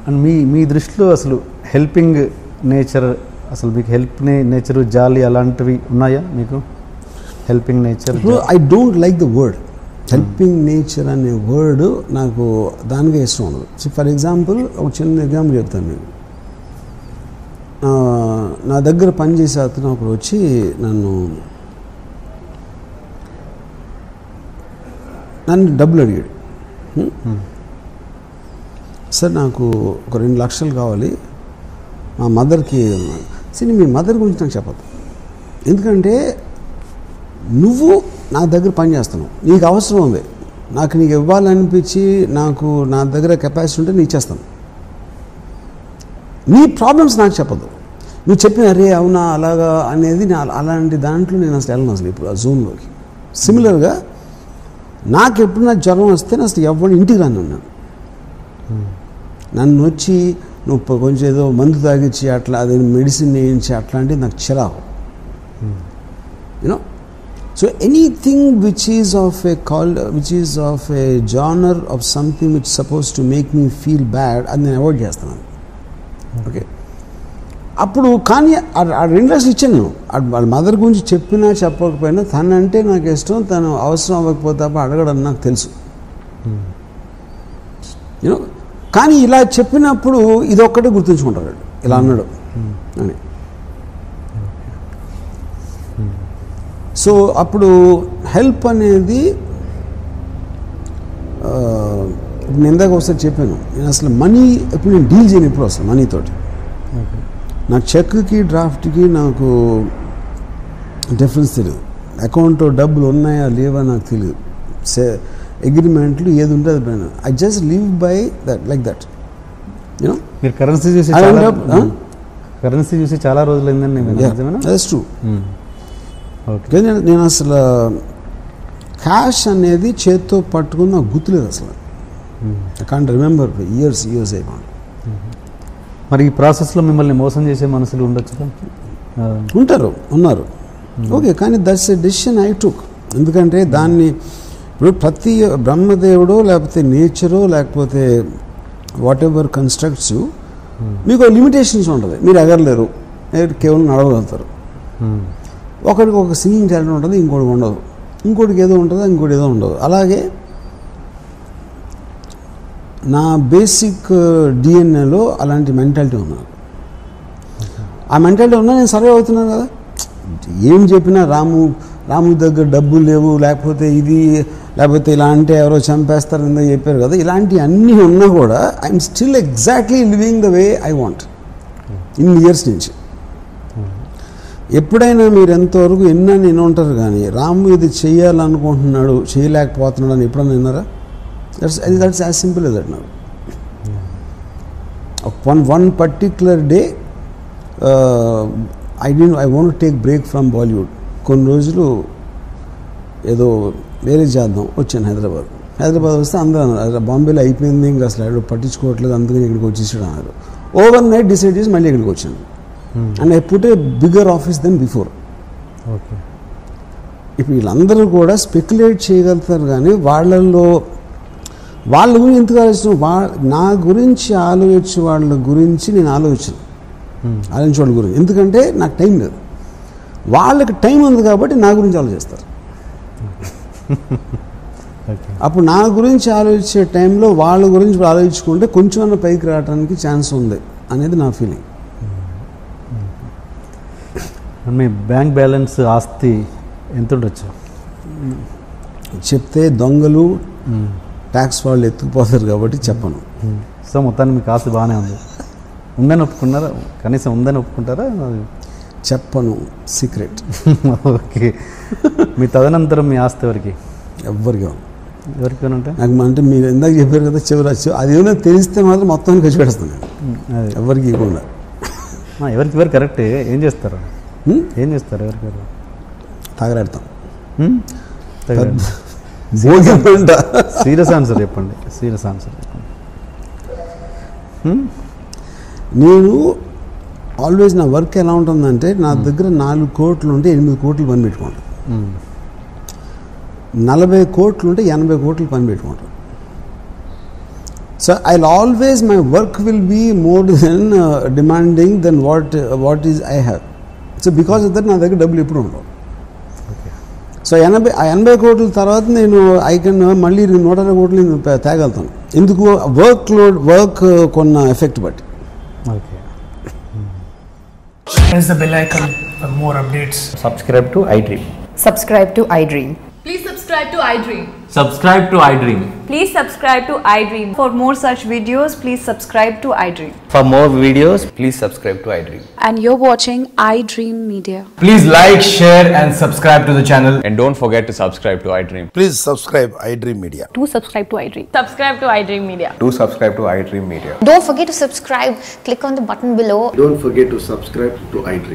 And మీ దృష్టిలో అసలు helping nature, అసలు మీకు నేచర్ జాలి అలాంటివి ఉన్నాయా మీకు? Helping nature, I don't like the word helping nature అనే వర్డ్, నాకు దానికే ఇష్టం ఉండదు. సో ఫర్ ఎగ్జాంపుల్ ఒక చిన్న ఎగ్జాంపుల్ చెప్తాను మీకు. నా దగ్గర పనిచేసే అతను ఒకడు వచ్చి నన్ను డబ్బులు అడిగాడు. సార్ నాకు ఒక 2 లక్షలు కావాలి, మా మదర్కి. సరే మీ మదర్ గురించి నాకు చెప్పదు, ఎందుకంటే నువ్వు నా దగ్గర పని చేస్తున్నావు, నీకు అవసరం ఉంది, నాకు నీకు ఇవ్వాలనిపించి నాకు నా దగ్గర కెపాసిటీ ఉంటే నీకు ఇచ్చేస్తాను. నీ ప్రాబ్లమ్స్ నాకు చెప్పదు. నువ్వు చెప్పిన అరే అవునా అలాగా అనేది అలాంటి దాంట్లో నేను అసలు వెళ్ళను అసలు ఇప్పుడు ఆ జోన్లోకి. సిమిలర్గా నాకు ఎప్పుడన్నా జ్వరం వస్తే అసలు ఎవరిని ఇంటికి రాను ఉన్నాను. నన్ను వచ్చి నువ్వు కొంచెం ఏదో మందు తాగించి అట్లా అదే మెడిసిన్ వేయించి అట్లాంటివి నాకు చిరాకు. You know, so anything which is of A genre of something which suppose to make me feel bad, అది నేను అవాయిడ్ చేస్తున్నాను. ఓకే, అప్పుడు కానీ ఆ 2 లక్షలు ఇచ్చాను నేను. వాళ్ళ మదర్ గురించి చెప్పినా చెప్పకపోయినా తనంటే నాకు ఇష్టం, తను అవసరం అవ్వకపోతే అడగడం నాకు తెలుసు. యూనో, కానీ ఇలా చెప్పినప్పుడు ఇదొక్కటే గుర్తుంచుకుంటారు, ఇలా అన్నాడు అని. సో అప్పుడు హెల్ప్ అనేది నేను ఇందాక ఒకసారి చెప్పాను, నేను అసలు మనీ ఎప్పుడు నేను డీల్ చేయను ఎప్పుడు అసలు మనీతోటి. నాకు చెక్కి డ్రాఫ్ట్కి నాకు డిఫరెన్స్ తెలియదు. అకౌంట్లో డబ్బులు ఉన్నాయా లేవా నాకు తెలియదు. అగ్రిమెంట్లు ఏది ఉంటే అది పైన I just live by that like that. You know, మీరు కరెన్సీ చూసి చాలా రోజులైందండి. That's true. నేను అసలు క్యాష్ అనేది చేత్తో పట్టుకుని నాకు గుర్తులేదు అసలు. ఐ కాంట్ రిమెంబర్ ఇయర్స్ అయిపోయింది. మరి ఈ ప్రాసెస్లో మిమ్మల్ని మోసం చేసే మనుషులు ఉండొచ్చు, ఉన్నారు. ఓకే, కానీ that's a decision I took. ఎందుకంటే దాన్ని ఇప్పుడు ప్రతి బ్రహ్మదేవుడు లేకపోతే నేచరు లేకపోతే వాట్ ఎవర్ కన్స్ట్రక్ట్స్ యూ, మీకు లిమిటేషన్స్ ఉంటుంది. మీరు ఎగరలేరు, కేవలం నడవగలుగుతారు. ఒకరికి ఒక సింగింగ్ టాలెంట్ ఉంటుంది, ఇంకోటి ఉండదు. ఇంకోటికి ఏదో ఉంటుంది, ఇంకోటి ఏదో ఉండదు. అలాగే నా బేసిక్ డిఎన్ఏలో అలాంటి మెంటాలిటీ ఉన్నాను. ఆ మెంటాలిటీ ఉన్నా నేను సర్వే అవుతున్నాను కదా. ఏం చెప్పినా రాము దగ్గర డబ్బులు లేవు, లేకపోతే ఇది, లేకపోతే ఇలా అంటే ఎవరో చంపేస్తారు ఇందా చెప్పారు కదా, ఇలాంటివి అన్నీ ఉన్నా కూడా I'm still exactly living the way I want ఇన్ని ఇయర్స్ నుంచి. ఎప్పుడైనా మీరు ఎంతవరకు ఎన్నని ఉంటారు కానీ రాము ఇది చేయాలనుకుంటున్నాడు చేయలేకపోతున్నాడు అని ఎప్పుడన్నా విన్నారా? That's as simple as that now. One particular day, I want to take break from Bollywood. కొన్ని రోజులు ఏదో వేరే చేద్దాం వచ్చాను హైదరాబాద్ వస్తే అందరూ అన్నారు బాంబేలో అయిపోయింది, ఇంకా అసలు పట్టించుకోవట్లేదు, అందుకని ఇక్కడికి వచ్చేసాడు అన్నారు. ఓవర్ నైట్ డిసైడ్ చేసి మళ్ళీ ఇక్కడికి వచ్చాను. And I put a bigger office then before. Okay, ఇప్పుడు వీళ్ళందరూ కూడా స్పెక్యులేట్ చేయగలుగుతారు కానీ వాళ్ళ గురించి ఎందుకు ఆలోచించను? నా గురించి ఆలోచించే వాళ్ళ గురించి నేను ఆలోచించే వాళ్ళ గురించి, ఎందుకంటే నాకు టైం లేదు. వాళ్ళకి టైం ఉంది కాబట్టి నా గురించి ఆలోచిస్తారు. అప్పుడు నా గురించి ఆలోచించే టైంలో వాళ్ళ గురించి ఆలోచించుకుంటే కొంచెం పైకి రావడానికి ఛాన్స్ ఉంది అనేది నా ఫీలింగ్. మీ బ్యాంక్ బ్యాలెన్స్ ఆస్తి ఎంత ఉండొచ్చు చెప్తే దొంగలు ట్యాక్స్ వాళ్ళు ఎత్తుకుపోతారు కాబట్టి చెప్పను. సో మొత్తానికి మీకు ఆస్తి బాగానే ఉంది, ఉందని ఒప్పుకున్నారా? కనీసం ఉందని ఒప్పుకుంటారా? చెప్పను, సీక్రెట్. ఓకే, మీ తదనంతరం మీ ఆస్తి ఎవరికి ఉంటాయి? నాకు అంటే మీరు ఇందాక చెప్పారు కదా చివరచ్చు, అది ఏమైనా తెలిస్తే మాత్రం మొత్తం ఖర్చు పెడతాను. ఎవరికి ఇవ్వకుండా. ఎవరికి కరెక్టే. ఏం చేస్తారు ఎవరికి? తాగరాడతాం. సీరియస్ ఆన్సర్ చెప్పండి. నేను ఆల్వేస్ నా వర్క్ ఎలా ఉంటుందంటే నా దగ్గర 4 కోట్లు ఉంటే 8 కోట్లు పని పెట్టుకుంటాను, 40 కోట్లు ఉంటే 80 కోట్లు పని పెట్టుకుంటాను. So I'll always, my work will be more than demanding than what is I have. So because of that నా దగ్గర డబ్బులు ఎప్పుడు ఉండవు. సో 80 కోట్ల తర్వాత నేను ఐ కెన్ మళ్ళీ 120 కోట్లు నేను తేగలుగుతాను. ఎందుకు? వర్క్ కొన్న ఎఫెక్ట్ బట్టి. Okay. Press the bell icon for more updates. Subscribe to iDream. Subscribe to iDream. Please subscribe to iDream. Subscribe to iDream. Please subscribe to iDream. For more such videos, please subscribe to iDream. For more videos, please subscribe to iDream. And you're watching iDream Media. Please like, share and subscribe to the channel. And don't forget to subscribe to iDream. Please subscribe iDream Media. Do subscribe to iDream. Subscribe to iDream Media. Do subscribe to iDream Media. Don't forget to subscribe. Click on the button below. Don't forget to subscribe to iDream.